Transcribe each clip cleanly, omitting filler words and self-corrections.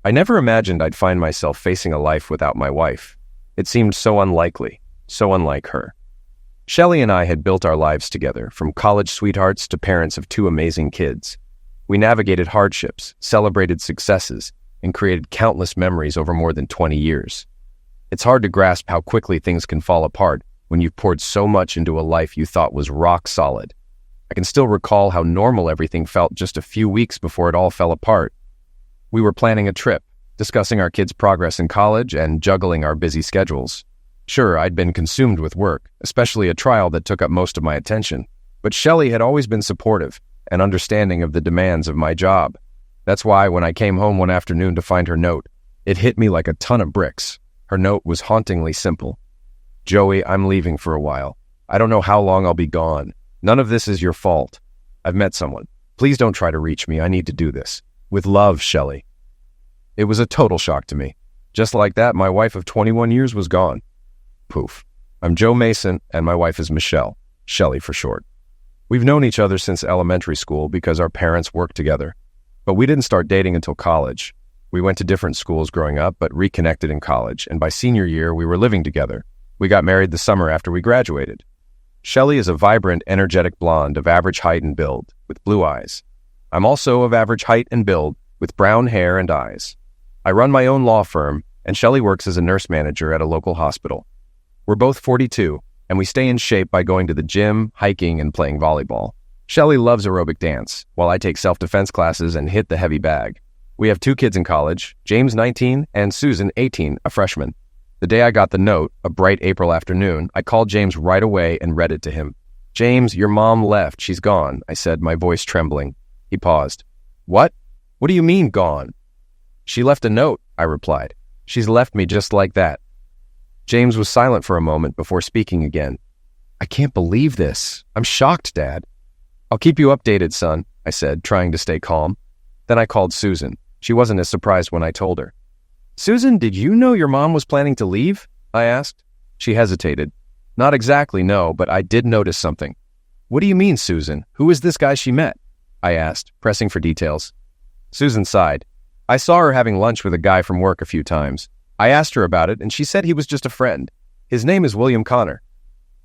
I never imagined I'd find myself facing a life without my wife. It seemed so unlikely, so unlike her. Shelley and I had built our lives together, from college sweethearts to parents of two amazing kids. We navigated hardships, celebrated successes, and created countless memories over more than 20 years. It's hard to grasp how quickly things can fall apart when you've poured so much into a life you thought was rock solid. I can still recall how normal everything felt just a few weeks before it all fell apart. We were planning a trip, discussing our kids' progress in college, and juggling our busy schedules. Sure, I'd been consumed with work, especially a trial that took up most of my attention, but Shelley had always been supportive and understanding of the demands of my job. That's why when I came home one afternoon to find her note, it hit me like a ton of bricks. Her note was hauntingly simple. "Joey, I'm leaving for a while. I don't know how long I'll be gone. None of this is your fault. I've met someone. Please don't try to reach me. I need to do this. With love, Shelley." It was a total shock to me. Just like that, my wife of 21 years was gone. Poof. I'm Joe Mason, and my wife is Michelle, Shelley for short. We've known each other since elementary school because our parents worked together. But we didn't start dating until college. We went to different schools growing up, but reconnected in college, and by senior year, we were living together. We got married the summer after we graduated. Shelley is a vibrant, energetic blonde of average height and build, with blue eyes. I'm also of average height and build, with brown hair and eyes. I run my own law firm, and Shelley works as a nurse manager at a local hospital. We're both 42, and we stay in shape by going to the gym, hiking, and playing volleyball. Shelley loves aerobic dance, while I take self-defense classes and hit the heavy bag. We have two kids in college, James 19 and Susan 18, a freshman. The day I got the note, a bright April afternoon, I called James right away and read it to him. "James, your mom left. She's gone," I said, my voice trembling. He paused. "What? What do you mean, gone?" "She left a note," I replied. "She's left me just like that." James was silent for a moment before speaking again. "I can't believe this. I'm shocked, Dad." "I'll keep you updated, son," I said, trying to stay calm. Then I called Susan. She wasn't as surprised when I told her. "Susan, did you know your mom was planning to leave?" I asked. She hesitated. "Not exactly, no, but I did notice something." "What do you mean, Susan? Who is this guy she met?" I asked, pressing for details. Susan sighed. "I saw her having lunch with a guy from work a few times. I asked her about it, and she said he was just a friend. His name is William Connor."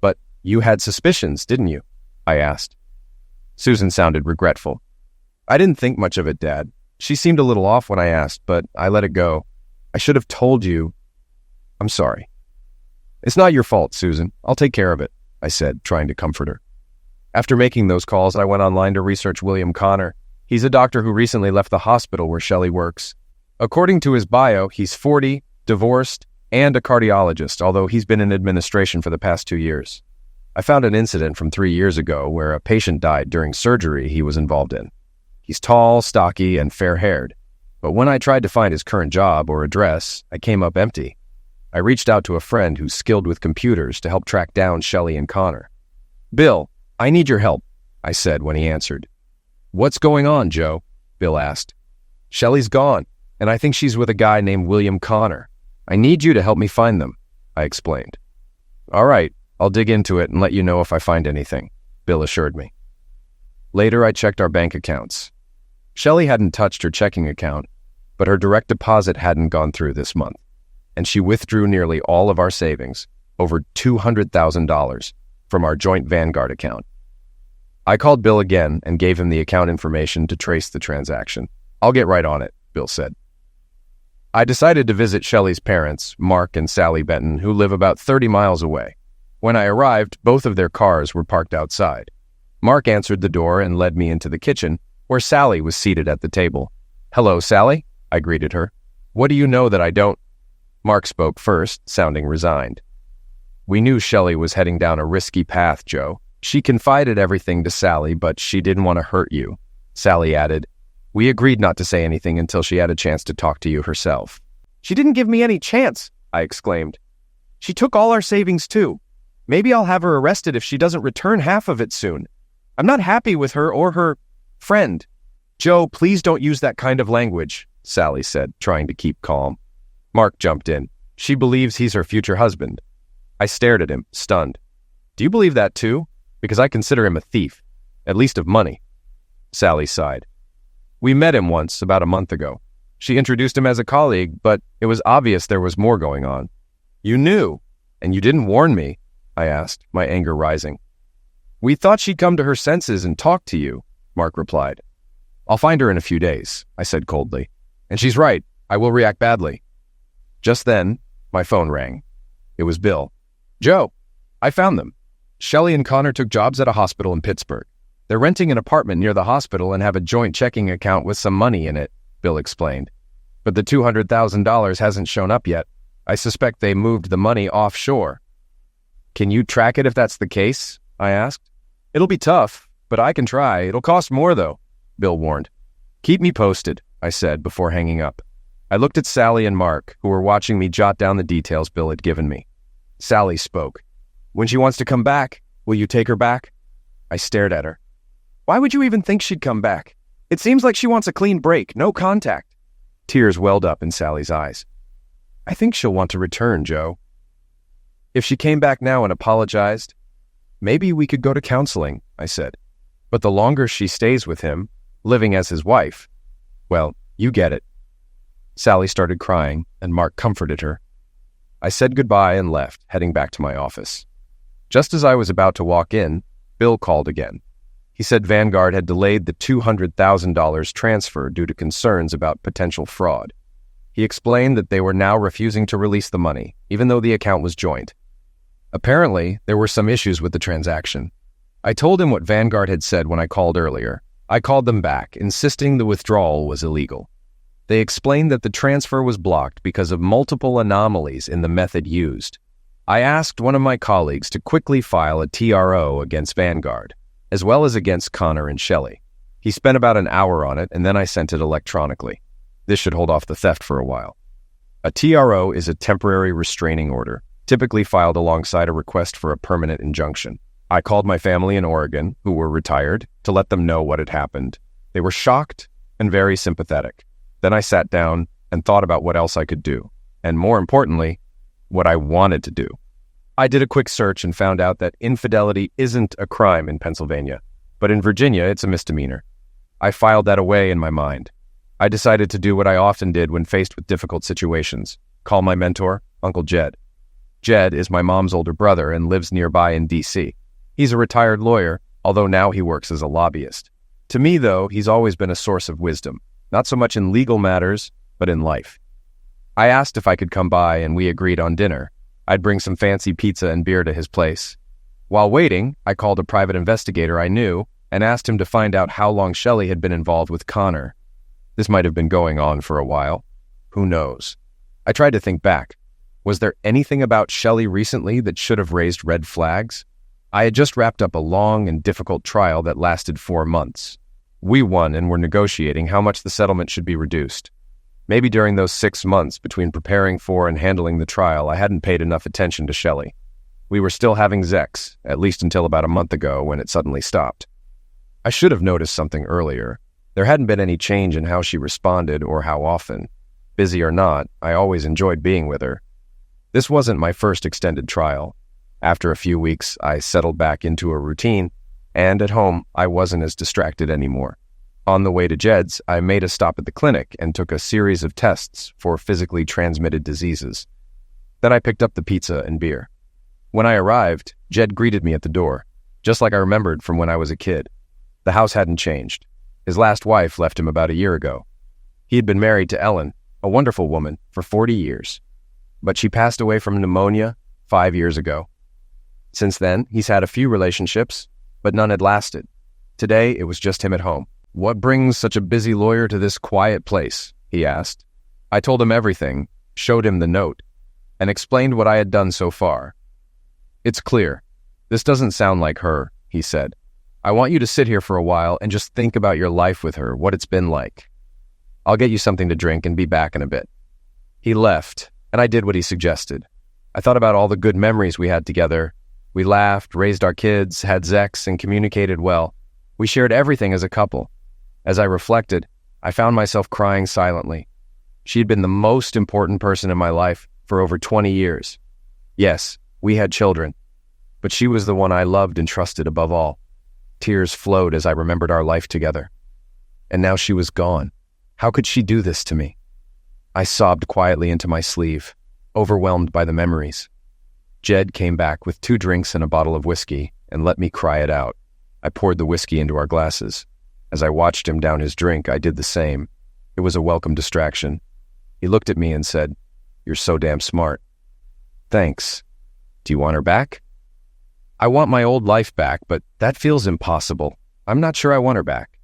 "But you had suspicions, didn't you?" I asked. Susan sounded regretful. "I didn't think much of it, Dad. She seemed a little off when I asked, but I let it go. I should have told you. I'm sorry." "It's not your fault, Susan. I'll take care of it," I said, trying to comfort her. After making those calls, I went online to research William Connor. He's a doctor who recently left the hospital where Shelley works. According to his bio, he's 40, divorced, and a cardiologist, although he's been in administration for the past 2 years. I found an incident from 3 years ago where a patient died during surgery he was involved in. He's tall, stocky, and fair-haired. But when I tried to find his current job or address, I came up empty. I reached out to a friend who's skilled with computers to help track down Shelley and Connor. "Bill, I need your help," I said when he answered. "What's going on, Joe?" Bill asked. "Shelley's gone, and I think she's with a guy named William Connor. I need you to help me find them," I explained. "All right, I'll dig into it and let you know if I find anything," Bill assured me. Later, I checked our bank accounts. Shelley hadn't touched her checking account, but her direct deposit hadn't gone through this month, and she withdrew nearly all of our savings, over $200,000, from our joint Vanguard account. I called Bill again and gave him the account information to trace the transaction. "I'll get right on it," Bill said. I decided to visit Shelley's parents, Mark and Sally Benton, who live about 30 miles away. When I arrived, both of their cars were parked outside. Mark answered the door and led me into the kitchen, where Sally was seated at the table. "Hello, Sally," I greeted her. "What do you know that I don't?" Mark spoke first, sounding resigned. "We knew Shelley was heading down a risky path, Joe. She confided everything to Sally, but she didn't want to hurt you," Sally added. "We agreed not to say anything until she had a chance to talk to you herself." "She didn't give me any chance," I exclaimed. "She took all our savings too. Maybe I'll have her arrested if she doesn't return half of it soon. I'm not happy with her or her friend." "Joe, please don't use that kind of language," Sally said, trying to keep calm. Mark jumped in. "She believes he's her future husband." I stared at him, stunned. "Do you believe that too? Because I consider him a thief, at least of money." Sally sighed. "We met him once, about a month ago. She introduced him as a colleague, but it was obvious there was more going on. You knew, and you didn't warn me, I asked, my anger rising. We thought she'd come to her senses and talk to you, Mark replied. I'll find her in a few days, I said coldly. And she's right, I will react badly. Just then, my phone rang. It was Bill. Joe, I found them. Shelley and Connor took jobs at a hospital in Pittsburgh. They're renting an apartment near the hospital and have a joint checking account with some money in it, Bill explained. But the $200,000 hasn't shown up yet. I suspect they moved the money offshore. Can you track it if that's the case? I asked. It'll be tough, but I can try. It'll cost more, though, Bill warned. Keep me posted, I said before hanging up. I looked at Sally and Mark, who were watching me jot down the details Bill had given me. Sally spoke. When she wants to come back, will you take her back? I stared at her. Why would you even think she'd come back? It seems like she wants a clean break, no contact. Tears welled up in Sally's eyes. I think she'll want to return, Joe. If she came back now and apologized, maybe we could go to counseling, I said. But the longer she stays with him, living as his wife, well, you get it. Sally started crying, and Mark comforted her. I said goodbye and left, heading back to my office. Just as I was about to walk in, Bill called again. He said Vanguard had delayed the $200,000 transfer due to concerns about potential fraud. He explained that they were now refusing to release the money, even though the account was joint. Apparently, there were some issues with the transaction. I told him what Vanguard had said when I called earlier. I called them back, insisting the withdrawal was illegal. They explained that the transfer was blocked because of multiple anomalies in the method used. I asked one of my colleagues to quickly file a TRO against Vanguard, as well as against Connor and Shelley. He spent about an hour on it, and then I sent it electronically. This should hold off the theft for a while. A TRO is a temporary restraining order, typically filed alongside a request for a permanent injunction. I called my family in Oregon, who were retired, to let them know what had happened. They were shocked and very sympathetic. Then I sat down and thought about what else I could do, and more importantly, what I wanted to do. I did a quick search and found out that infidelity isn't a crime in Pennsylvania, but in Virginia it's a misdemeanor. I filed that away in my mind. I decided to do what I often did when faced with difficult situations, call my mentor, Uncle Jed. Jed is my mom's older brother and lives nearby in D.C. He's a retired lawyer, although now he works as a lobbyist. To me, though, he's always been a source of wisdom, not so much in legal matters, but in life. I asked if I could come by, and we agreed on dinner. I'd bring some fancy pizza and beer to his place. While waiting, I called a private investigator I knew and asked him to find out how long Shelley had been involved with Connor. This might have been going on for a while. Who knows? I tried to think back. Was there anything about Shelley recently that should have raised red flags? I had just wrapped up a long and difficult trial that lasted 4 months. We won and were negotiating how much the settlement should be reduced. Maybe during those 6 months between preparing for and handling the trial, I hadn't paid enough attention to Shelley. We were still having sex, at least until about a month ago when it suddenly stopped. I should have noticed something earlier. There hadn't been any change in how she responded or how often. Busy or not, I always enjoyed being with her. This wasn't my first extended trial. After a few weeks, I settled back into a routine, and at home, I wasn't as distracted anymore. On the way to Jed's, I made a stop at the clinic and took a series of tests for physically transmitted diseases. Then I picked up the pizza and beer. When I arrived, Jed greeted me at the door, just like I remembered from when I was a kid. The house hadn't changed. His last wife left him about a year ago. He had been married to Ellen, a wonderful woman, for 40 years. But she passed away from pneumonia 5 years ago. Since then, he's had a few relationships, but none had lasted. Today, it was just him at home. "What brings such a busy lawyer to this quiet place?" he asked. I told him everything, showed him the note, and explained what I had done so far. "It's clear. This doesn't sound like her," he said. "I want you to sit here for a while and just think about your life with her, what it's been like. I'll get you something to drink and be back in a bit." He left, and I did what he suggested. I thought about all the good memories we had together. We laughed, raised our kids, had sex, and communicated well. We shared everything as a couple. As I reflected, I found myself crying silently. She had been the most important person in my life for over 20 years. Yes, we had children, but she was the one I loved and trusted above all. Tears flowed as I remembered our life together. And now she was gone. How could she do this to me? I sobbed quietly into my sleeve, overwhelmed by the memories. Jed came back with 2 drinks and a bottle of whiskey and let me cry it out. I poured the whiskey into our glasses. As I watched him down his drink, I did the same. It was a welcome distraction. He looked at me and said, "You're so damn smart." "Thanks. Do you want her back?" "I want my old life back, but that feels impossible. I'm not sure I want her back.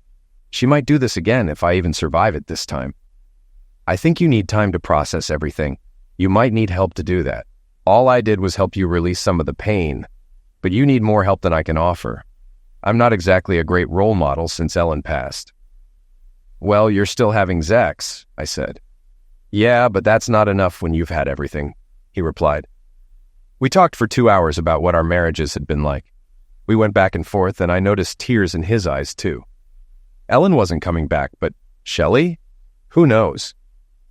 She might do this again if I even survive it this time." "I think you need time to process everything. You might need help to do that. All I did was help you release some of the pain, but you need more help than I can offer. I'm not exactly a great role model since Ellen passed." "Well, you're still having Zex," I said. "Yeah, but that's not enough when you've had everything," he replied. We talked for 2 hours about what our marriages had been like. We went back and forth, and I noticed tears in his eyes, too. Ellen wasn't coming back, but Shelley? Who knows?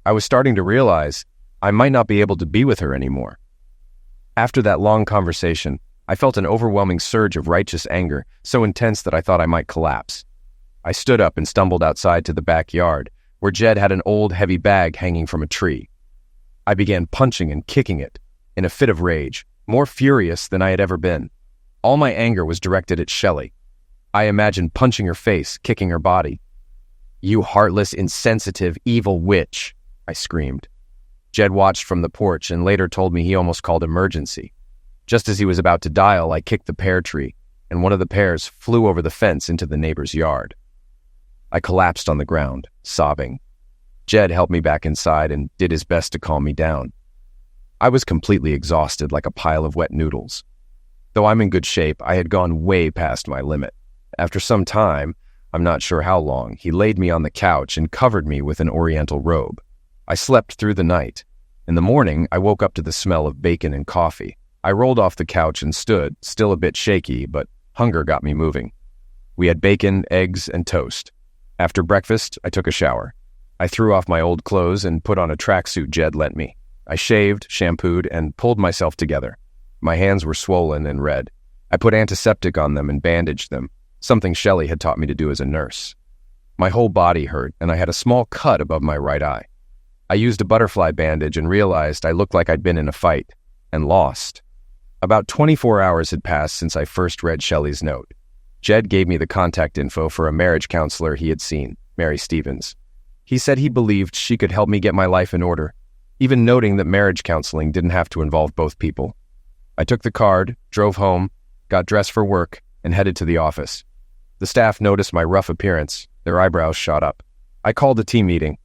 I was starting to realize I might not be able to be with her anymore. After that long conversation, I felt an overwhelming surge of righteous anger, so intense that I thought I might collapse. I stood up and stumbled outside to the backyard, where Jed had an old, heavy bag hanging from a tree. I began punching and kicking it, in a fit of rage, more furious than I had ever been. All my anger was directed at Shelley. I imagined punching her face, kicking her body. "You heartless, insensitive, evil witch," I screamed. Jed watched from the porch and later told me he almost called emergency. Just as he was about to dial, I kicked the pear tree, and one of the pears flew over the fence into the neighbor's yard. I collapsed on the ground, sobbing. Jed helped me back inside and did his best to calm me down. I was completely exhausted, like a pile of wet noodles. Though I'm in good shape, I had gone way past my limit. After some time, I'm not sure how long, he laid me on the couch and covered me with an oriental robe. I slept through the night. In the morning, I woke up to the smell of bacon and coffee. I rolled off the couch and stood, still a bit shaky, but hunger got me moving. We had bacon, eggs, and toast. After breakfast, I took a shower. I threw off my old clothes and put on a tracksuit Jed lent me. I shaved, shampooed, and pulled myself together. My hands were swollen and red. I put antiseptic on them and bandaged them, something Shelley had taught me to do as a nurse. My whole body hurt, and I had a small cut above my right eye. I used a butterfly bandage and realized I looked like I'd been in a fight, and lost. About 24 hours had passed since I first read Shelley's note. Jed gave me the contact info for a marriage counselor he had seen, Mary Stevens. He said he believed she could help me get my life in order, even noting that marriage counseling didn't have to involve both people. I took the card, drove home, got dressed for work, and headed to the office. The staff noticed my rough appearance. Their eyebrows shot up. I called a team meeting.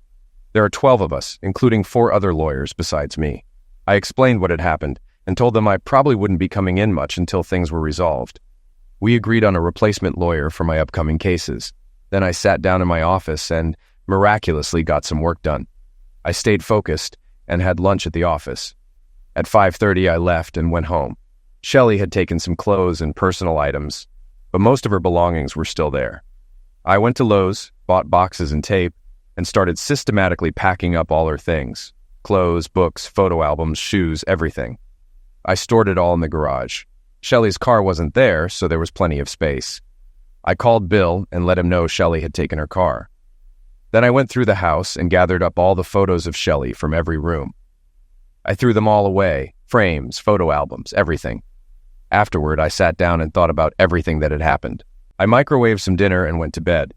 There are 12 of us, including 4 other lawyers besides me. I explained what had happened and told them I probably wouldn't be coming in much until things were resolved. We agreed on a replacement lawyer for my upcoming cases. Then I sat down in my office and miraculously got some work done. I stayed focused and had lunch at the office. At 5:30, I left and went home. Shelley had taken some clothes and personal items, but most of her belongings were still there. I went to Lowe's, bought boxes and tape, and started systematically packing up all her things. Clothes, books, photo albums, shoes, everything. I stored it all in the garage. Shelley's car wasn't there, so there was plenty of space. I called Bill and let him know Shelley had taken her car. Then I went through the house and gathered up all the photos of Shelley from every room. I threw them all away, frames, photo albums, everything. Afterward, I sat down and thought about everything that had happened. I microwaved some dinner and went to bed.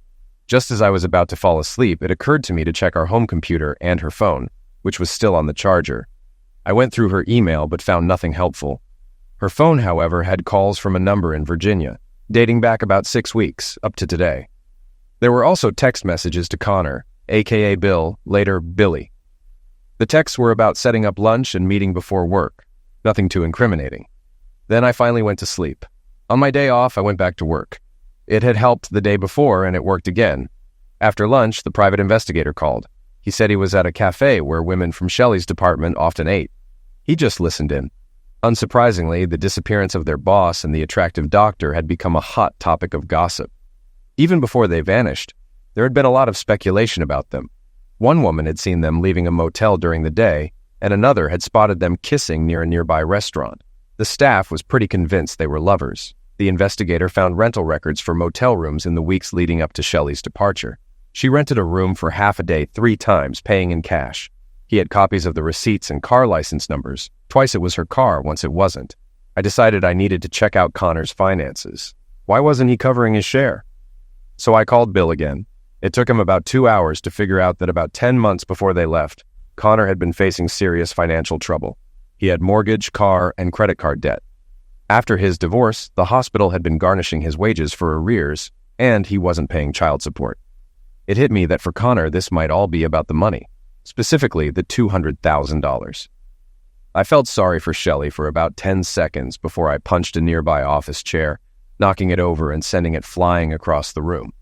Just as I was about to fall asleep, it occurred to me to check our home computer and her phone, which was still on the charger. I went through her email but found nothing helpful. Her phone, however, had calls from a number in Virginia, dating back about 6 weeks, up to today. There were also text messages to Connor, aka Bill, later Billy. The texts were about setting up lunch and meeting before work, nothing too incriminating. Then I finally went to sleep. On my day off, I went back to work. It had helped the day before, and it worked again. After lunch, the private investigator called. He said he was at a cafe where women from Shelley's department often ate. He just listened in. Unsurprisingly, the disappearance of their boss and the attractive doctor had become a hot topic of gossip. Even before they vanished, there had been a lot of speculation about them. One woman had seen them leaving a motel during the day, and another had spotted them kissing near a nearby restaurant. The staff was pretty convinced they were lovers. The investigator found rental records for motel rooms in the weeks leading up to Shelley's departure. She rented a room for half a day 3 times, paying in cash. He had copies of the receipts and car license numbers. Twice it was her car, once it wasn't. I decided I needed to check out Connor's finances. Why wasn't he covering his share? So I called Bill again. It took him about 2 hours to figure out that about 10 months before they left, Connor had been facing serious financial trouble. He had mortgage, car, and credit card debt. After his divorce, the hospital had been garnishing his wages for arrears, and he wasn't paying child support. It hit me that for Connor, this might all be about the money, specifically the $200,000. I felt sorry for Shelley for about 10 seconds before I punched a nearby office chair, knocking it over and sending it flying across the room.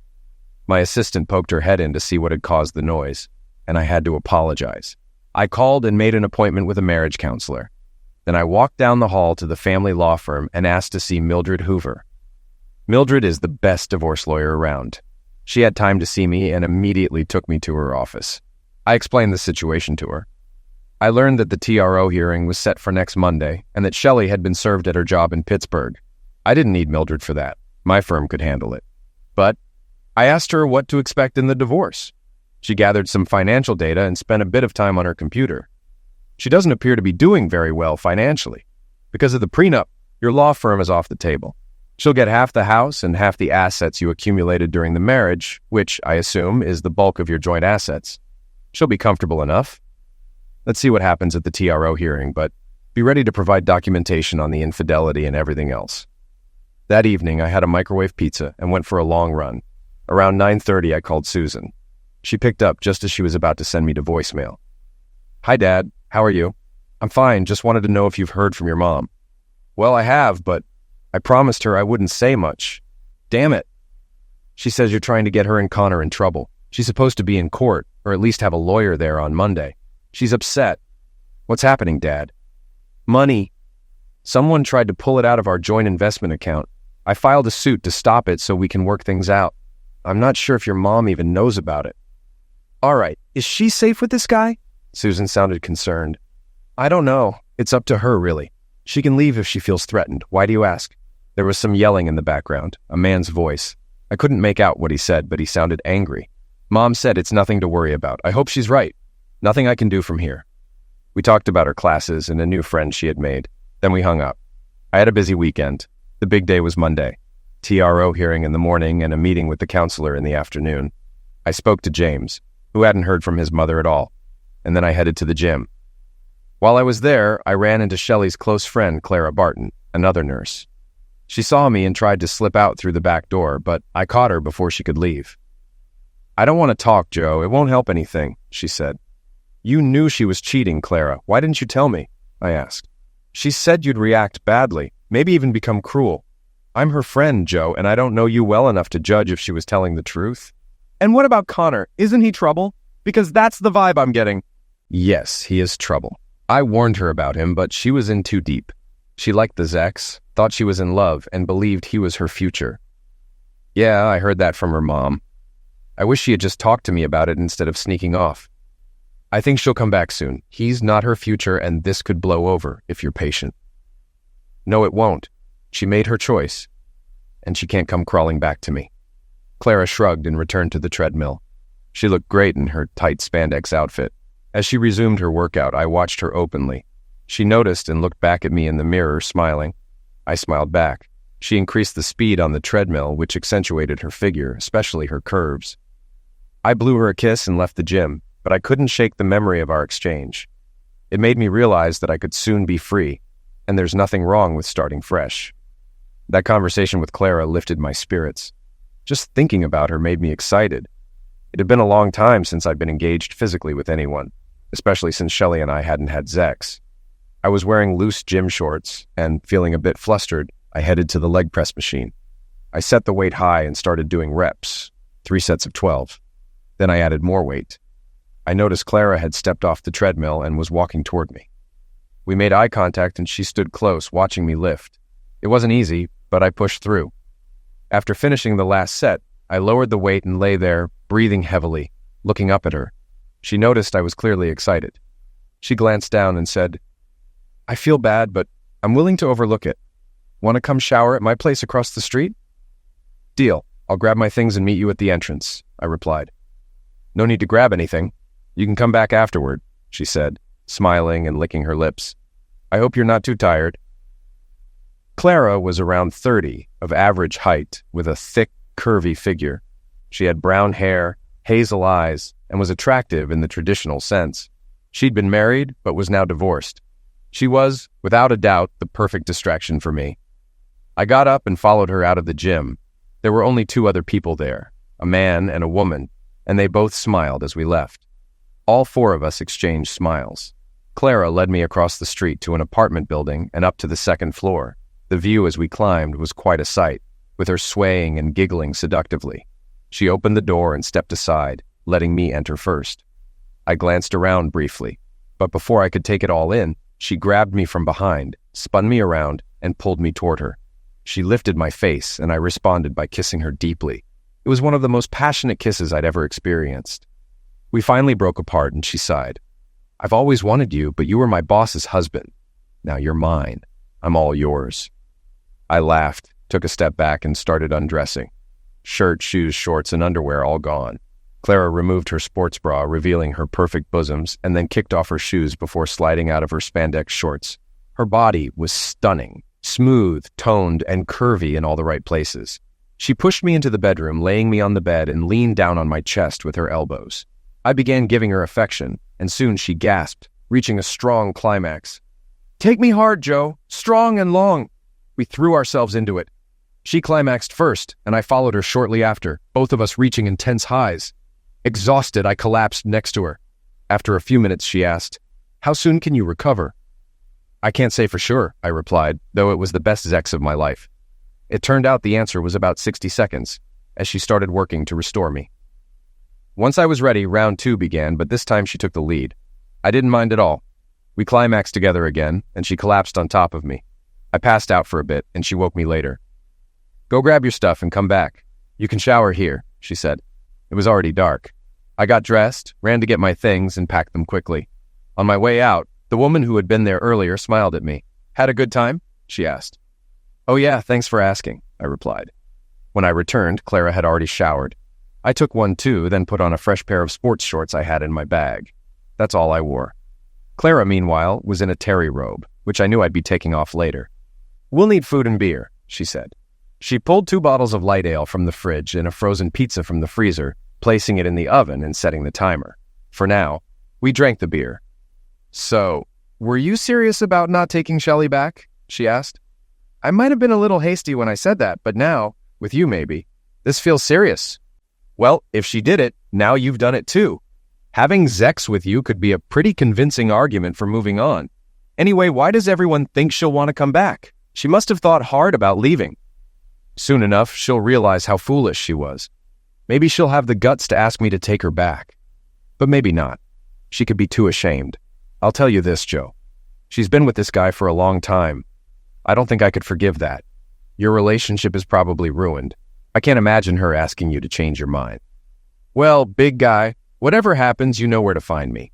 My assistant poked her head in to see what had caused the noise, and I had to apologize. I called and made an appointment with a marriage counselor. Then I walked down the hall to the family law firm and asked to see Mildred Hoover. Mildred is the best divorce lawyer around. She had time to see me and immediately took me to her office. I explained the situation to her. I learned that the TRO hearing was set for next Monday and that Shelley had been served at her job in Pittsburgh. I didn't need Mildred for that. My firm could handle it. But I asked her what to expect in the divorce. She gathered some financial data and spent a bit of time on her computer. She doesn't appear to be doing very well financially. Because of the prenup, your law firm is off the table. She'll get half the house and half the assets you accumulated during the marriage, which, I assume, is the bulk of your joint assets. She'll be comfortable enough. Let's see what happens at the TRO hearing, but be ready to provide documentation on the infidelity and everything else. That evening, I had a microwave pizza and went for a long run. Around 9:30, I called Susan. She picked up just as she was about to send me to voicemail. "Hi, Dad. How are you?" "I'm fine. Just wanted to know if you've heard from your mom." "Well, I have, but I promised her I wouldn't say much." "Damn it." "She says you're trying to get her and Connor in trouble. She's supposed to be in court, or at least have a lawyer there on Monday. She's upset." "What's happening, Dad?" "Money. Someone tried to pull it out of our joint investment account. I filed a suit to stop it so we can work things out. I'm not sure if your mom even knows about it." "All right, is she safe with this guy?" Susan sounded concerned. "I don't know. It's up to her, really. She can leave if she feels threatened. Why do you ask?" There was some yelling in the background, a man's voice. I couldn't make out what he said, but he sounded angry. "Mom said it's nothing to worry about. I hope she's right. Nothing I can do from here." We talked about her classes and a new friend she had made. Then we hung up. I had a busy weekend. The big day was Monday. TRO hearing in the morning and a meeting with the counselor in the afternoon. I spoke to James, who hadn't heard from his mother at all, and then I headed to the gym. While I was there, I ran into Shelley's close friend, Clara Barton, another nurse. She saw me and tried to slip out through the back door, but I caught her before she could leave. "I don't want to talk, Joe. It won't help anything," she said. "You knew she was cheating, Clara. Why didn't you tell me?" I asked. "She said you'd react badly, maybe even become cruel. I'm her friend, Joe, and I don't know you well enough to judge if she was telling the truth." "And what about Connor? Isn't he trouble? Because that's the vibe I'm getting." "Yes, he is trouble. I warned her about him, but she was in too deep. She liked the Zex, thought she was in love, and believed he was her future." "Yeah, I heard that from her mom. I wish she had just talked to me about it instead of sneaking off. I think she'll come back soon. He's not her future, and this could blow over if you're patient." "No, it won't. She made her choice, and she can't come crawling back to me." Clara shrugged and returned to the treadmill. She looked great in her tight spandex outfit. As she resumed her workout, I watched her openly. She noticed and looked back at me in the mirror, smiling. I smiled back. She increased the speed on the treadmill, which accentuated her figure, especially her curves. I blew her a kiss and left the gym, but I couldn't shake the memory of our exchange. It made me realize that I could soon be free, and there's nothing wrong with starting fresh. That conversation with Clara lifted my spirits. Just thinking about her made me excited. It had been a long time since I'd been engaged physically with anyone, especially since Shelley and I hadn't had sex. I was wearing loose gym shorts, and feeling a bit flustered, I headed to the leg press machine. I set the weight high and started doing reps, 3 sets of 12. Then I added more weight. I noticed Clara had stepped off the treadmill and was walking toward me. We made eye contact and she stood close, watching me lift. It wasn't easy, but I pushed through. After finishing the last set, I lowered the weight and lay there, breathing heavily, looking up at her. She noticed I was clearly excited. She glanced down and said, "I feel bad, but I'm willing to overlook it. Want to come shower at my place across the street?" "Deal. I'll grab my things and meet you at the entrance," I replied. "No need to grab anything. You can come back afterward," she said, smiling and licking her lips. I hope you're not too tired. Clara was around 30, of average height, with a thick, curvy figure. She had brown hair, hazel eyes, and was attractive in the traditional sense. She'd been married, but was now divorced. She was, without a doubt, the perfect distraction for me. I got up and followed her out of the gym. There were only 2 other people there, a man and a woman, and they both smiled as we left. All 4 of us exchanged smiles. Clara led me across the street to an apartment building and up to the 2nd floor. The view as we climbed was quite a sight, with her swaying and giggling seductively. She opened the door and stepped aside, letting me enter first. I glanced around briefly, but before I could take it all in, she grabbed me from behind, spun me around, and pulled me toward her. She lifted my face, and I responded by kissing her deeply. It was one of the most passionate kisses I'd ever experienced. We finally broke apart, and she sighed. I've always wanted you, but you were my boss's husband. Now you're mine. I'm all yours. I laughed, took a step back, and started undressing. Shirt, shoes, shorts, and underwear all gone. Clara removed her sports bra, revealing her perfect bosoms, and then kicked off her shoes before sliding out of her spandex shorts. Her body was stunning, smooth, toned, and curvy in all the right places. She pushed me into the bedroom, laying me on the bed, and leaned down on my chest with her elbows. I began giving her affection, and soon she gasped, reaching a strong climax. Take me hard, Joe, strong and long. We threw ourselves into it. She climaxed first, and I followed her shortly after, both of us reaching intense highs. Exhausted, I collapsed next to her. After a few minutes, she asked, How soon can you recover? I can't say for sure, I replied, though it was the best sex of my life. It turned out the answer was about 60 seconds, as she started working to restore me. Once I was ready, round 2 began, but this time she took the lead. I didn't mind at all. We climaxed together again, and she collapsed on top of me. I passed out for a bit, and she woke me later. Go grab your stuff and come back. You can shower here, she said. It was already dark. I got dressed, ran to get my things, and packed them quickly. On my way out, the woman who had been there earlier smiled at me. Had a good time? She asked. Oh yeah, thanks for asking, I replied. When I returned, Clara had already showered. I took one too, then put on a fresh pair of sports shorts I had in my bag. That's all I wore. Clara, meanwhile, was in a terry robe, which I knew I'd be taking off later. We'll need food and beer, she said. She pulled 2 bottles of light ale from the fridge and a frozen pizza from the freezer, placing it in the oven and setting the timer. For now, we drank the beer. So, were you serious about not taking Shelley back? She asked. I might have been a little hasty when I said that, but now, with you maybe, this feels serious. Well, if she did it, now you've done it too. Having sex with you could be a pretty convincing argument for moving on. Anyway, why does everyone think she'll want to come back? She must have thought hard about leaving. Soon enough, she'll realize how foolish she was. Maybe she'll have the guts to ask me to take her back. But maybe not. She could be too ashamed. I'll tell you this, Joe. She's been with this guy for a long time. I don't think I could forgive that. Your relationship is probably ruined. I can't imagine her asking you to change your mind. Well, big guy, whatever happens, you know where to find me.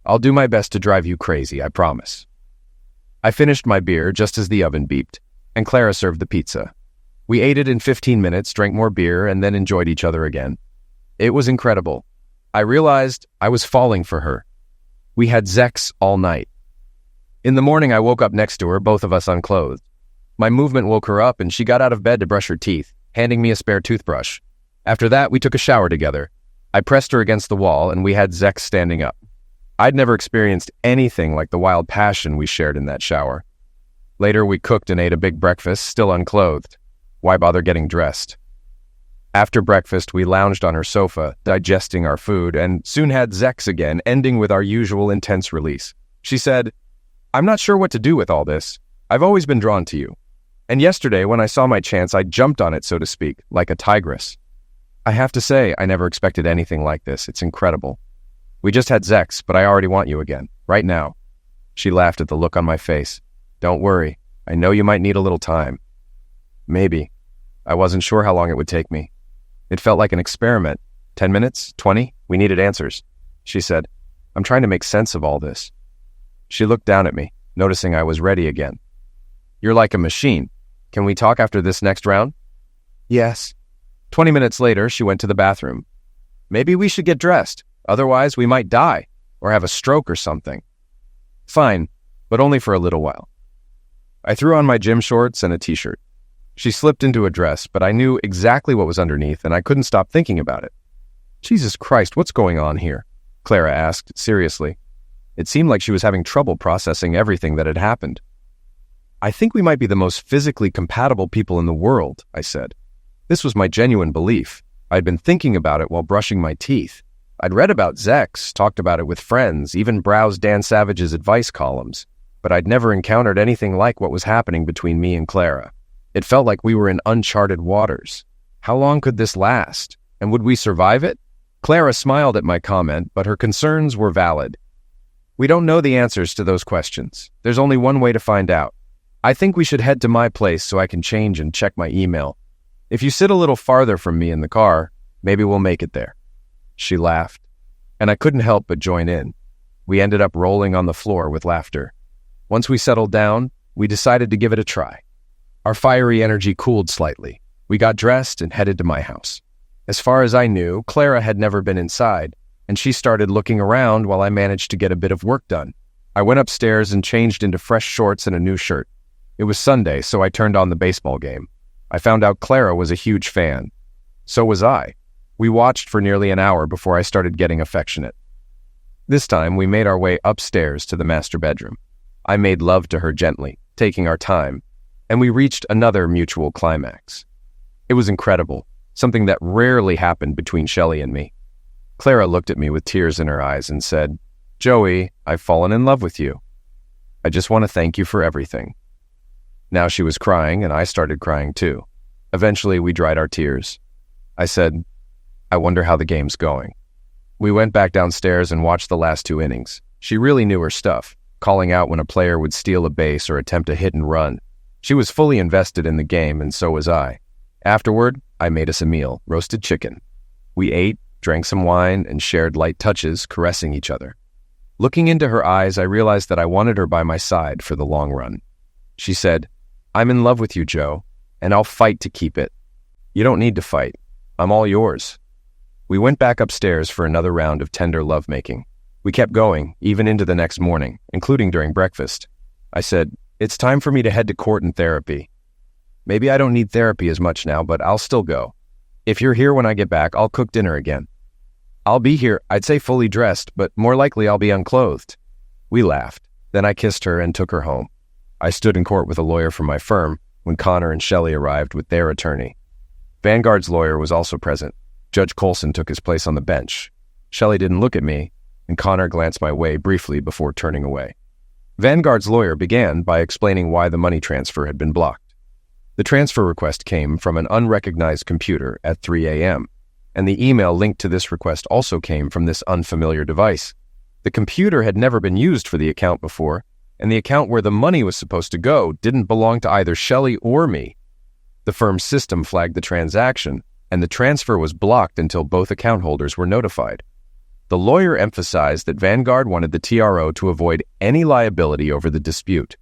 I'll do my best to drive you crazy, I promise. I finished my beer just as the oven beeped, and Clara served the pizza. We ate it in 15 minutes, drank more beer, and then enjoyed each other again. It was incredible. I realized I was falling for her. We had sex all night. In the morning, I woke up next to her, both of us unclothed. My movement woke her up, and she got out of bed to brush her teeth, handing me a spare toothbrush. After that, we took a shower together. I pressed her against the wall, and we had sex standing up. I'd never experienced anything like the wild passion we shared in that shower. Later, we cooked and ate a big breakfast, still unclothed. Why bother getting dressed? After breakfast, we lounged on her sofa, digesting our food, and soon had sex again, ending with our usual intense release. She said, I'm not sure what to do with all this. I've always been drawn to you. And yesterday, when I saw my chance, I jumped on it, so to speak, like a tigress. I have to say, I never expected anything like this. It's incredible. We just had sex, but I already want you again, right now. She laughed at the look on my face. Don't worry. I know you might need a little time. Maybe. I wasn't sure how long it would take me. It felt like an experiment. 10 minutes? 20? We needed answers. She said, I'm trying to make sense of all this. She looked down at me, noticing I was ready again. You're like a machine. Can we talk after this next round? Yes. 20 minutes later, she went to the bathroom. Maybe we should get dressed. Otherwise, we might die. or have a stroke or something. Fine, but only for a little while. I threw on my gym shorts and a t-shirt. She slipped into a dress, but I knew exactly what was underneath and I couldn't stop thinking about it. Jesus Christ, what's going on here? Clara asked, seriously. It seemed like she was having trouble processing everything that had happened. I think we might be the most physically compatible people in the world, I said. This was my genuine belief. I'd been thinking about it while brushing my teeth. I'd read about Zex, talked about it with friends, even browsed Dan Savage's advice columns, but I'd never encountered anything like what was happening between me and Clara. It felt like we were in uncharted waters. How long could this last? And would we survive it? Clara smiled at my comment, but her concerns were valid. We don't know the answers to those questions. There's only one way to find out. I think we should head to my place so I can change and check my email. If you sit a little farther from me in the car, maybe we'll make it there. She laughed, and I couldn't help but join in. We ended up rolling on the floor with laughter. Once we settled down, we decided to give it a try. Our fiery energy cooled slightly. We got dressed and headed to my house. As far as I knew, Clara had never been inside, and she started looking around while I managed to get a bit of work done. I went upstairs and changed into fresh shorts and a new shirt. It was Sunday, so I turned on the baseball game. I found out Clara was a huge fan. So was I. We watched for nearly an hour before I started getting affectionate. This time, we made our way upstairs to the master bedroom. I made love to her gently, taking our time, and we reached another mutual climax. It was incredible, something that rarely happened between Shelley and me. Clara looked at me with tears in her eyes and said, "Joey, I've fallen in love with you. I just want to thank you for everything." Now she was crying, and I started crying too. Eventually, we dried our tears. I said, "I wonder how the game's going." We went back downstairs and watched the last 2 innings. She really knew her stuff, calling out when a player would steal a base or attempt a hit and run. She was fully invested in the game, and so was I. Afterward, I made us a meal, roasted chicken. We ate, drank some wine, and shared light touches, caressing each other. Looking into her eyes, I realized that I wanted her by my side for the long run. She said, "I'm in love with you, Joe, and I'll fight to keep it." "You don't need to fight. I'm all yours." We went back upstairs for another round of tender lovemaking. We kept going, even into the next morning, including during breakfast. I said, "It's time for me to head to court and therapy. Maybe I don't need therapy as much now, but I'll still go. If you're here when I get back, I'll cook dinner again. I'll be here, I'd say fully dressed, but more likely I'll be unclothed." We laughed. Then I kissed her and took her home. I stood in court with a lawyer from my firm when Connor and Shelley arrived with their attorney. Vanguard's lawyer was also present. Judge Colson took his place on the bench. Shelley didn't look at me, and Connor glanced my way briefly before turning away. Vanguard's lawyer began by explaining why the money transfer had been blocked. The transfer request came from an unrecognized computer at 3 a.m., and the email linked to this request also came from this unfamiliar device. The computer had never been used for the account before, and the account where the money was supposed to go didn't belong to either Shelley or me. The firm's system flagged the transaction, and the transfer was blocked until both account holders were notified. The lawyer emphasized that Vanguard wanted the TRO to avoid any liability over the dispute.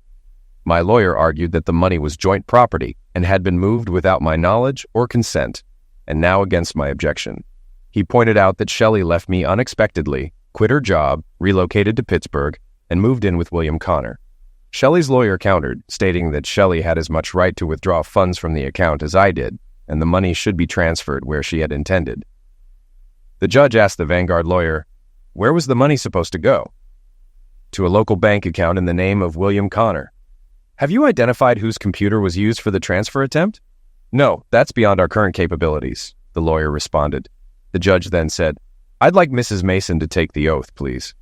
My lawyer argued that the money was joint property and had been moved without my knowledge or consent, and now against my objection. He pointed out that Shelley left me unexpectedly, quit her job, relocated to Pittsburgh, and moved in with William Connor. Shelley's lawyer countered, stating that Shelley had as much right to withdraw funds from the account as I did, and the money should be transferred where she had intended. The judge asked the Vanguard lawyer, "Where was the money supposed to go?" "To a local bank account in the name of William Connor." "Have you identified whose computer was used for the transfer attempt?" "No, that's beyond our current capabilities," the lawyer responded. The judge then said, "I'd like Mrs. Mason to take the oath, please."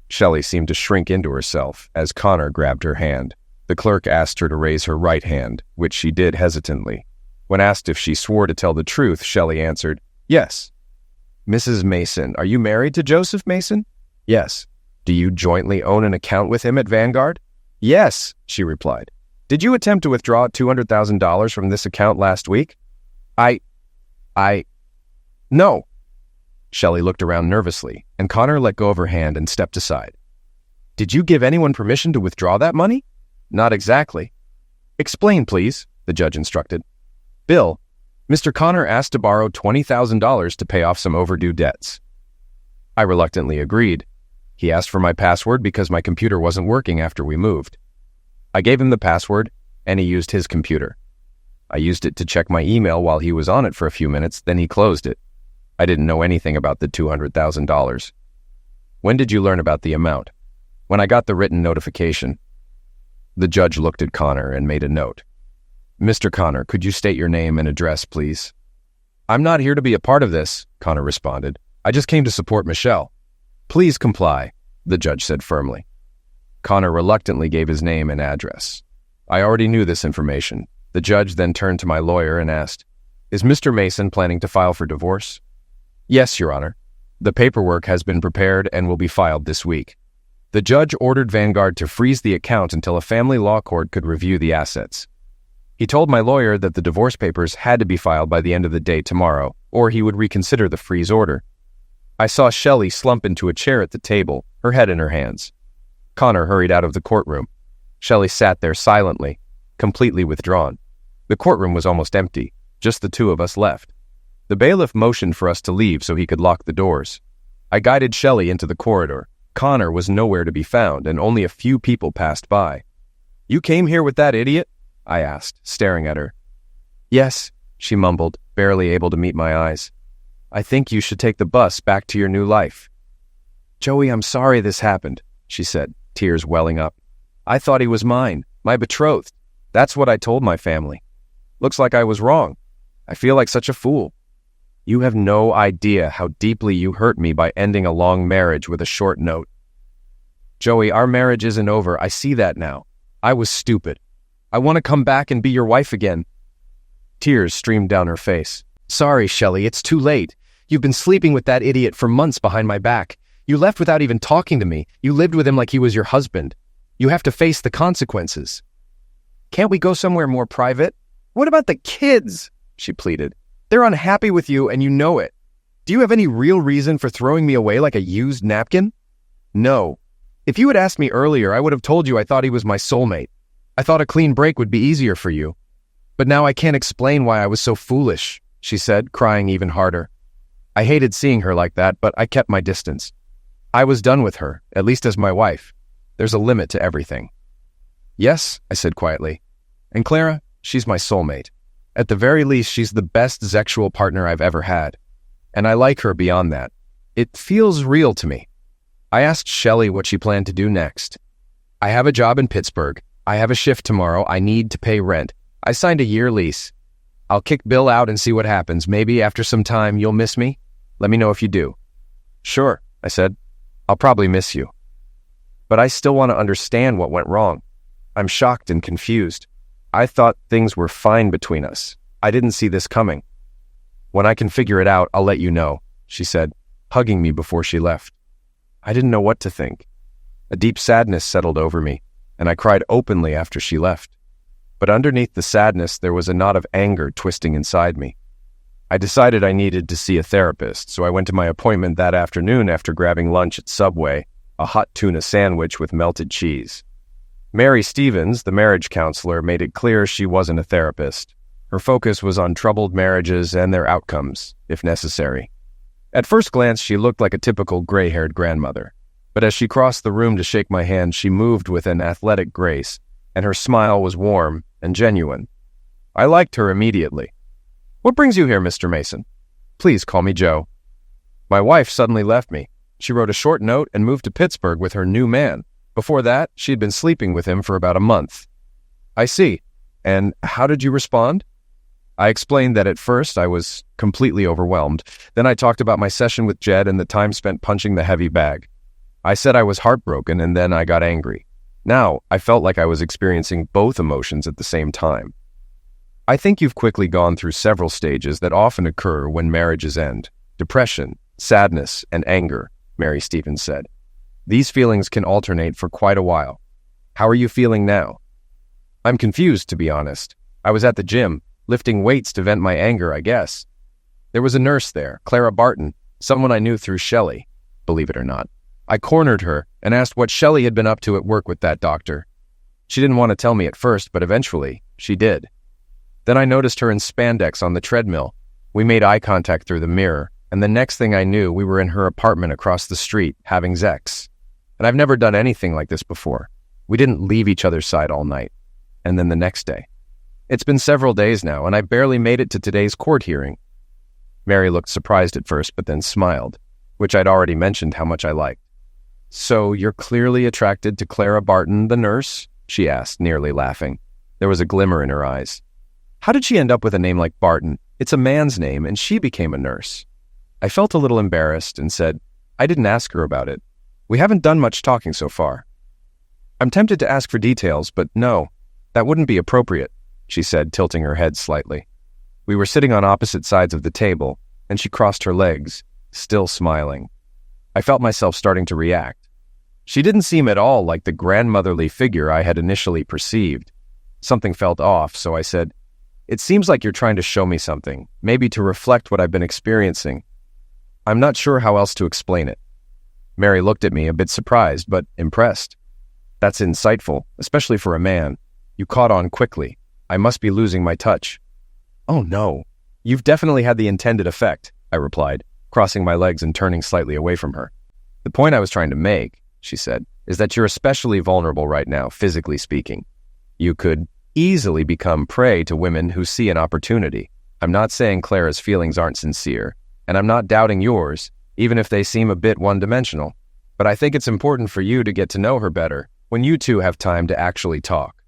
Shelley seemed to shrink into herself as Connor grabbed her hand. The clerk asked her to raise her right hand, which she did hesitantly. When asked if she swore to tell the truth, Shelley answered, "Yes." "Mrs. Mason, are you married to Joseph Mason?" "Yes." "Do you jointly own an account with him at Vanguard?" "Yes," she replied. "Did you attempt to withdraw $200,000 from this account last week?" No." Shelley looked around nervously, and Connor let go of her hand and stepped aside. "Did you give anyone permission to withdraw that money?" "Not exactly." "Explain, please," the judge instructed. "Bill, Mr. Connor asked to borrow $20,000 to pay off some overdue debts." I reluctantly agreed. He asked for my password because my computer wasn't working after we moved. I gave him the password, and he used his computer. I used it to check my email while he was on it for a few minutes, then he closed it. I didn't know anything about the $200,000. When did you learn about the amount? When I got the written notification. The judge looked at Connor and made a note. Mr. Connor, could you state your name and address, please? I'm not here to be a part of this, Connor responded. I just came to support Michelle. Please comply, the judge said firmly. Connor reluctantly gave his name and address. I already knew this information. The judge then turned to my lawyer and asked, Is Mr. Mason planning to file for divorce? Yes, Your Honor. The paperwork has been prepared and will be filed this week. The judge ordered Vanguard to freeze the account until a family law court could review the assets. He told my lawyer that the divorce papers had to be filed by the end of the day tomorrow, or he would reconsider the freeze order. I saw Shelley slump into a chair at the table, her head in her hands. Connor hurried out of the courtroom. Shelley sat there silently, completely withdrawn. The courtroom was almost empty, just the two of us left. The bailiff motioned for us to leave so he could lock the doors. I guided Shelley into the corridor. Connor was nowhere to be found, and only a few people passed by. You came here with that idiot? I asked, staring at her. Yes, she mumbled, barely able to meet my eyes. I think you should take the bus back to your new life. Joey, I'm sorry this happened, she said, tears welling up. I thought he was mine, my betrothed. That's what I told my family. Looks like I was wrong. I feel like such a fool. You have no idea how deeply you hurt me by ending a long marriage with a short note. Joey, our marriage isn't over. I see that now. I was stupid. I want to come back and be your wife again. Tears streamed down her face. Sorry, Shelley, it's too late. You've been sleeping with that idiot for months behind my back. You left without even talking to me. You lived with him like he was your husband. You have to face the consequences. Can't we go somewhere more private? What about the kids? She pleaded. They're unhappy with you and you know it. Do you have any real reason for throwing me away like a used napkin? No. If you had asked me earlier, I would have told you I thought he was my soulmate. I thought a clean break would be easier for you. But now I can't explain why I was so foolish, she said, crying even harder. I hated seeing her like that, but I kept my distance. I was done with her, at least as my wife. There's a limit to everything. Yes, I said quietly. And Clara, she's my soulmate. At the very least, she's the best sexual partner I've ever had. And I like her beyond that. It feels real to me. I asked Shelley what she planned to do next. I have a job in Pittsburgh. I have a shift tomorrow. I need to pay rent. I signed a year lease. I'll kick Bill out and see what happens. Maybe after some time you'll miss me. Let me know if you do. Sure, I said. I'll probably miss you. But I still want to understand what went wrong. I'm shocked and confused. I thought things were fine between us. I didn't see this coming. When I can figure it out, I'll let you know, she said, hugging me before she left. I didn't know what to think. A deep sadness settled over me, and I cried openly after she left. But underneath the sadness, there was a knot of anger twisting inside me. I decided I needed to see a therapist, so I went to my appointment that afternoon after grabbing lunch at Subway, a hot tuna sandwich with melted cheese. Mary Stevens, the marriage counselor, made it clear she wasn't a therapist. Her focus was on troubled marriages and their outcomes, if necessary. At first glance, she looked like a typical gray-haired grandmother. But as she crossed the room to shake my hand, she moved with an athletic grace, and her smile was warm and genuine. I liked her immediately. What brings you here, Mr. Mason? Please call me Joe. My wife suddenly left me. She wrote a short note and moved to Pittsburgh with her new man. Before that, she had been sleeping with him for about a month. I see. And how did you respond? I explained that at first I was completely overwhelmed. Then I talked about my session with Jed and the time spent punching the heavy bag. I said I was heartbroken, and then I got angry. Now, I felt like I was experiencing both emotions at the same time. I think you've quickly gone through several stages that often occur when marriages end. Depression, sadness, and anger, Mary Stevens said. These feelings can alternate for quite a while. How are you feeling now? I'm confused, to be honest. I was at the gym, lifting weights to vent my anger, I guess. There was a nurse there, Clara Barton, someone I knew through Shelley, believe it or not. I cornered her and asked what Shelley had been up to at work with that doctor. She didn't want to tell me at first, but eventually, she did. Then I noticed her in spandex on the treadmill. We made eye contact through the mirror, and the next thing I knew, we were in her apartment across the street, having sex. And I've never done anything like this before. We didn't leave each other's side all night. And then the next day. It's been several days now, and I barely made it to today's court hearing. Mary looked surprised at first, but then smiled, which I'd already mentioned how much I liked. So you're clearly attracted to Clara Barton, the nurse? She asked, nearly laughing. There was a glimmer in her eyes. How did she end up with a name like Barton? It's a man's name, and she became a nurse. I felt a little embarrassed and said, I didn't ask her about it. We haven't done much talking so far. I'm tempted to ask for details, but no, that wouldn't be appropriate, she said, tilting her head slightly. We were sitting on opposite sides of the table, and she crossed her legs, still smiling. I felt myself starting to react. She didn't seem at all like the grandmotherly figure I had initially perceived. Something felt off, so I said, It seems like you're trying to show me something, maybe to reflect what I've been experiencing. I'm not sure how else to explain it. Mary looked at me a bit surprised, but impressed. That's insightful, especially for a man. You caught on quickly. I must be losing my touch. Oh no, you've definitely had the intended effect, I replied, crossing my legs and turning slightly away from her. The point I was trying to make, she said, is that you're especially vulnerable right now, physically speaking. You could easily become prey to women who see an opportunity. I'm not saying Clara's feelings aren't sincere, and I'm not doubting yours, even if they seem a bit one-dimensional. But I think it's important for you to get to know her better when you two have time to actually talk.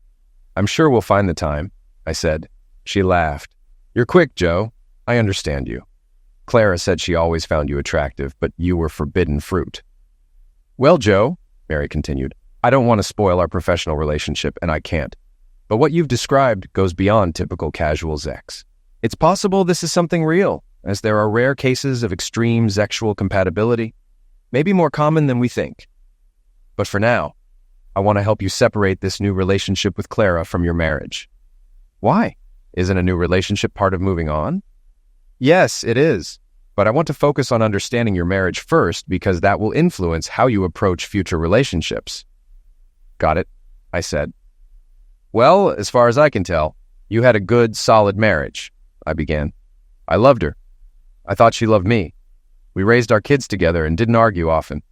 I'm sure we'll find the time, I said. She laughed. You're quick, Joe. I understand you. Clara said she always found you attractive, but you were forbidden fruit. Well, Joe, Mary continued, I don't want to spoil our professional relationship, and I can't. But what you've described goes beyond typical casual sex. It's possible this is something real, as there are rare cases of extreme sexual compatibility, maybe more common than we think. But for now, I want to help you separate this new relationship with Clara from your marriage. Why? Isn't a new relationship part of moving on? Yes, it is. But I want to focus on understanding your marriage first because that will influence how you approach future relationships. Got it, I said. Well, as far as I can tell, you had a good, solid marriage, I began. I loved her. I thought she loved me. We raised our kids together and didn't argue often.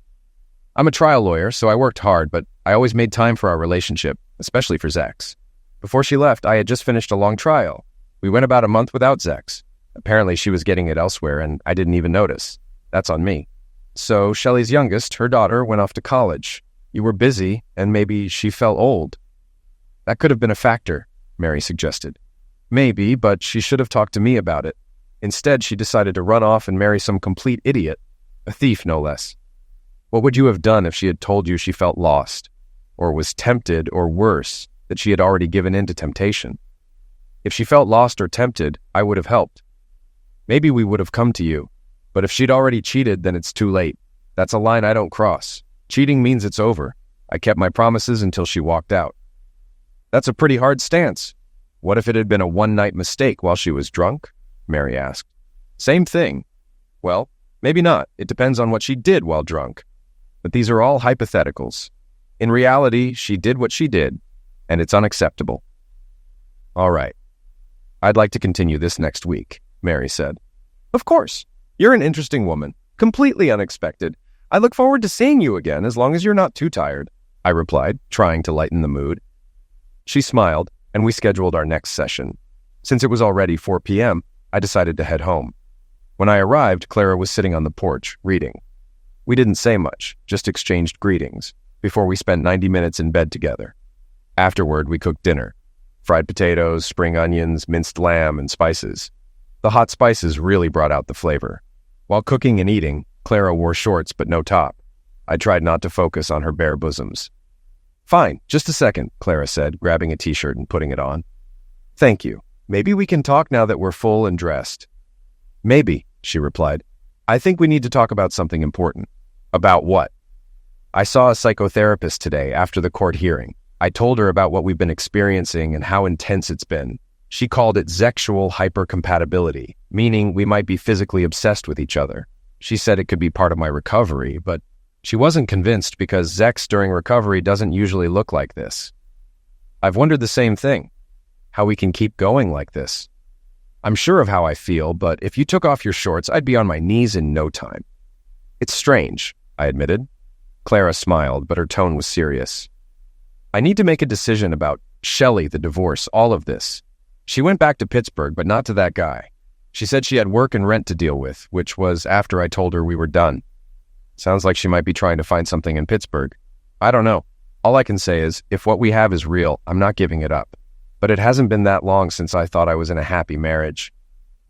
I'm a trial lawyer, so I worked hard, but I always made time for our relationship, especially for Zex. Before she left, I had just finished a long trial. We went about a month without Zex. Apparently she was getting it elsewhere, and I didn't even notice. That's on me. So Shelley's youngest, her daughter, went off to college. You were busy, and maybe she felt old. That could have been a factor, Mary suggested. Maybe, but she should have talked to me about it. Instead, she decided to run off and marry some complete idiot. A thief, no less. What would you have done if she had told you she felt lost, or was tempted, or worse, that she had already given in to temptation? If she felt lost or tempted, I would have helped. Maybe we would have come to you, but if she'd already cheated, then it's too late. That's a line I don't cross. Cheating means it's over. I kept my promises until she walked out. That's a pretty hard stance. What if it had been a one-night mistake while she was drunk? Mary asked. Same thing. Well, maybe not. It depends on what she did while drunk. But these are all hypotheticals. In reality, she did what she did, and it's unacceptable. All right. I'd like to continue this next week, Mary said. Of course. You're an interesting woman. Completely unexpected. I look forward to seeing you again as long as you're not too tired, I replied, trying to lighten the mood. She smiled, and we scheduled our next session. Since it was already 4 p.m., I decided to head home. When I arrived, Clara was sitting on the porch, reading. We didn't say much, just exchanged greetings, before we spent 90 minutes in bed together. Afterward, we cooked dinner. Fried potatoes, spring onions, minced lamb, and spices. The hot spices really brought out the flavor. While cooking and eating, Clara wore shorts but no top. I tried not to focus on her bare bosoms. Fine, just a second, Clara said, grabbing a t-shirt and putting it on. Thank you. Maybe we can talk now that we're full and dressed. Maybe, she replied. I think we need to talk about something important. About what? I saw a psychotherapist today after the court hearing. I told her about what we've been experiencing and how intense it's been. She called it sexual hypercompatibility, meaning we might be physically obsessed with each other. She said it could be part of my recovery, but she wasn't convinced because sex during recovery doesn't usually look like this. I've wondered the same thing, how we can keep going like this. I'm sure of how I feel, but if you took off your shorts, I'd be on my knees in no time. It's strange, I admitted. Clara smiled, but her tone was serious. I need to make a decision about Shelley, the divorce, all of this. She went back to Pittsburgh, but not to that guy. She said she had work and rent to deal with, which was after I told her we were done. Sounds like she might be trying to find something in Pittsburgh. I don't know. All I can say is, if what we have is real, I'm not giving it up. But it hasn't been that long since I thought I was in a happy marriage.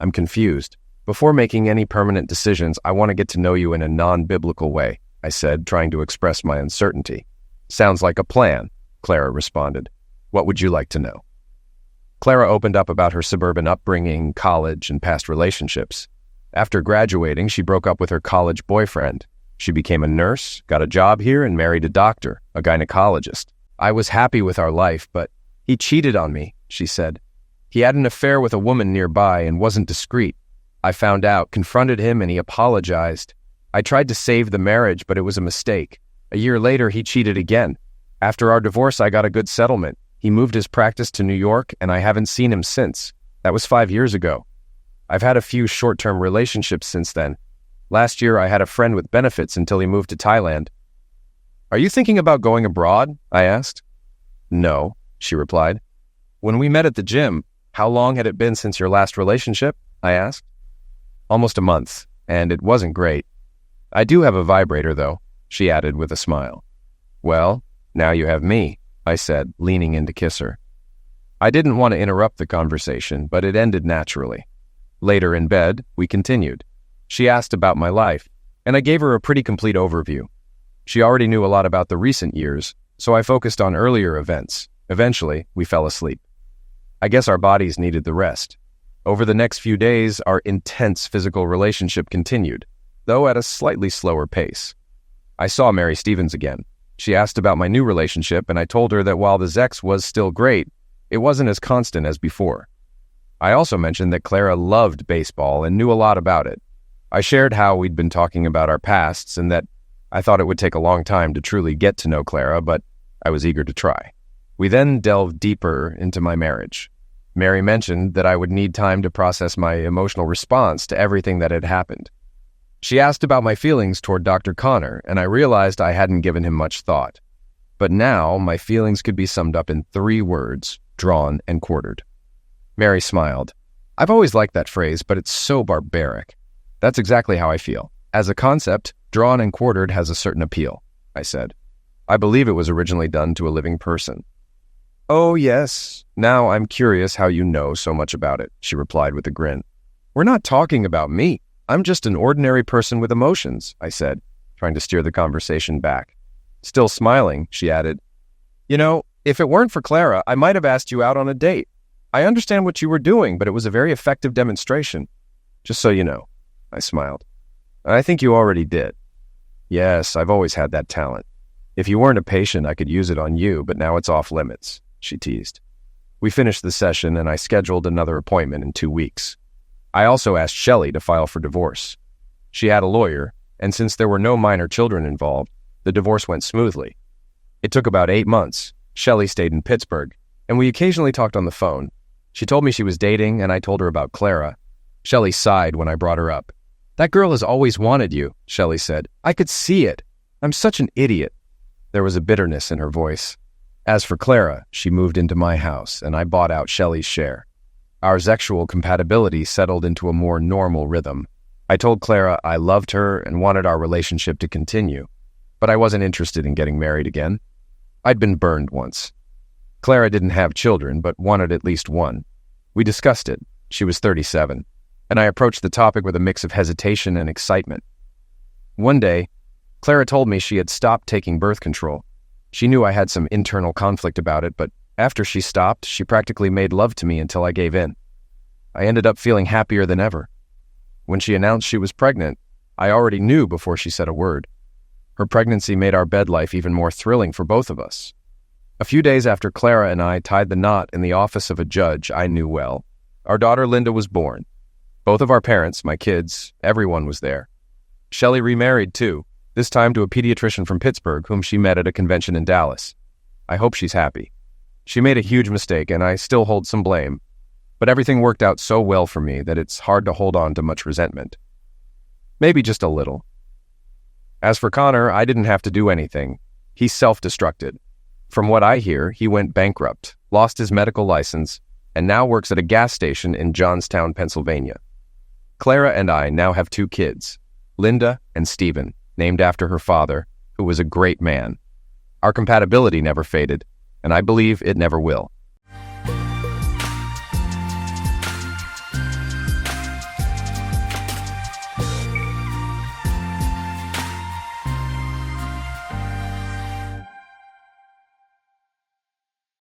I'm confused. Before making any permanent decisions, I want to get to know you in a non-biblical way, I said, trying to express my uncertainty. Sounds like a plan, Clara responded. What would you like to know? Clara opened up about her suburban upbringing, college, and past relationships. After graduating, she broke up with her college boyfriend. She became a nurse, got a job here, and married a doctor, a gynecologist. I was happy with our life, but he cheated on me, she said. He had an affair with a woman nearby and wasn't discreet. I found out, confronted him, and he apologized. I tried to save the marriage, but it was a mistake. A year later, he cheated again. After our divorce, I got a good settlement. He moved his practice to New York, and I haven't seen him since. That was 5 years ago. I've had a few short-term relationships since then. Last year, I had a friend with benefits until he moved to Thailand. Are you thinking about going abroad? I asked. No, she replied. When we met at the gym, how long had it been since your last relationship? I asked. Almost a month, and it wasn't great. I do have a vibrator, though, she added with a smile. Well, now you have me, I said, leaning in to kiss her. I didn't want to interrupt the conversation, but it ended naturally. Later in bed, we continued. She asked about my life, and I gave her a pretty complete overview. She already knew a lot about the recent years, so I focused on earlier events. Eventually, we fell asleep. I guess our bodies needed the rest. Over the next few days, our intense physical relationship continued, though at a slightly slower pace. I saw Mary Stevens again. She asked about my new relationship, and I told her that while the sex was still great, it wasn't as constant as before. I also mentioned that Clara loved baseball and knew a lot about it. I shared how we'd been talking about our pasts and that I thought it would take a long time to truly get to know Clara, but I was eager to try. We then delved deeper into my marriage. Mary mentioned that I would need time to process my emotional response to everything that had happened. She asked about my feelings toward Dr. Connor, and I realized I hadn't given him much thought. But now my feelings could be summed up in 3 words, drawn and quartered. Mary smiled. I've always liked that phrase, but it's so barbaric. That's exactly how I feel. As a concept, drawn and quartered has a certain appeal, I said. I believe it was originally done to a living person. Oh, yes. Now I'm curious how you know so much about it, she replied with a grin. We're not talking about me. I'm just an ordinary person with emotions, I said, trying to steer the conversation back. Still smiling, she added, You know, if it weren't for Clara, I might have asked you out on a date. I understand what you were doing, but it was a very effective demonstration. Just so you know, I smiled. I think you already did. Yes, I've always had that talent. If you weren't a patient, I could use it on you, but now it's off limits, she teased. We finished the session, and I scheduled another appointment in 2 weeks. I also asked Shelley to file for divorce. She had a lawyer, and since there were no minor children involved, the divorce went smoothly. It took about 8 months. Shelley stayed in Pittsburgh, and we occasionally talked on the phone. She told me she was dating, and I told her about Clara. Shelley sighed when I brought her up. That girl has always wanted you, Shelley said. I could see it. I'm such an idiot. There was a bitterness in her voice. As for Clara, she moved into my house, and I bought out Shelley's share. Our sexual compatibility settled into a more normal rhythm. I told Clara I loved her and wanted our relationship to continue, but I wasn't interested in getting married again. I'd been burned once. Clara didn't have children, but wanted at least one. We discussed it. She was 37, and I approached the topic with a mix of hesitation and excitement. One day, Clara told me she had stopped taking birth control. She knew I had some internal conflict about it, but after she stopped, she practically made love to me until I gave in. I ended up feeling happier than ever. When she announced she was pregnant, I already knew before she said a word. Her pregnancy made our bed life even more thrilling for both of us. A few days after Clara and I tied the knot in the office of a judge I knew well, our daughter Linda was born. Both of our parents, my kids, everyone was there. Shelley remarried too, this time to a pediatrician from Pittsburgh whom she met at a convention in Dallas. I hope she's happy. She made a huge mistake, and I still hold some blame, but everything worked out so well for me that it's hard to hold on to much resentment. Maybe just a little. As for Connor, I didn't have to do anything. He self-destructed. From what I hear, he went bankrupt, lost his medical license, and now works at a gas station in Johnstown, Pennsylvania. Clara and I now have 2 kids, Linda and Stephen, named after her father, who was a great man. Our compatibility never faded, and I believe it never will.